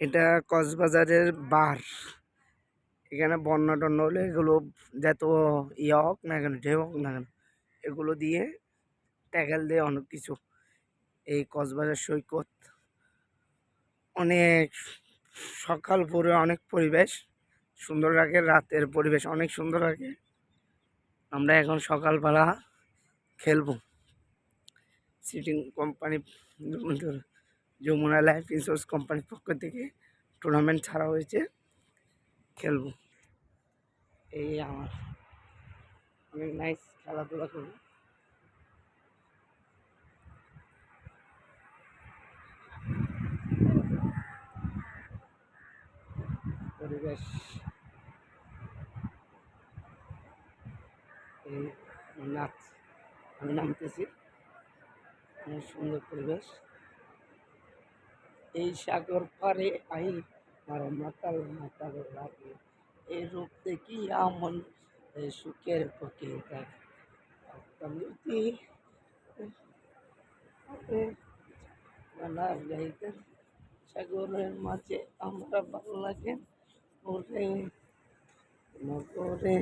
এটা কক্সবাজারের বার। এখানে বন্যা টন্যা হলে এগুলো যত ইয়ে হোক না কেন, ঢেউ হোক না কেন, এগুলো দিয়ে ট্যাকেল দিয়ে অনেক কিছু। এই কক্সবাজার সৈকত অনেক সকাল ভোরে অনেক পরিবেশ সুন্দর লাগে, রাতের পরিবেশ অনেক সুন্দর লাগে। আমরা এখন সকালবেলা খেলবো। সিটিং কোম্পানি, যমুনা লাইফ ইন্স্যুরেন্স কোম্পানির পক্ষ থেকে টুর্নামেন্ট ছাড়া হয়েছে, খেলবো। এই আমার অনেক নাইস খেলাধুলা করবো। পরিবেশ এই নাচ, আমি নামতেছি, অনেক সুন্দর পরিবেশ। এই সাগর পারে আই আর মাতাল মাতাল লাগে, এই রূপ দেখি আমন সুখের পক্ষে গাইতেন সাগরের মাঝে আমরা ভালো লাগে ওরে নগরে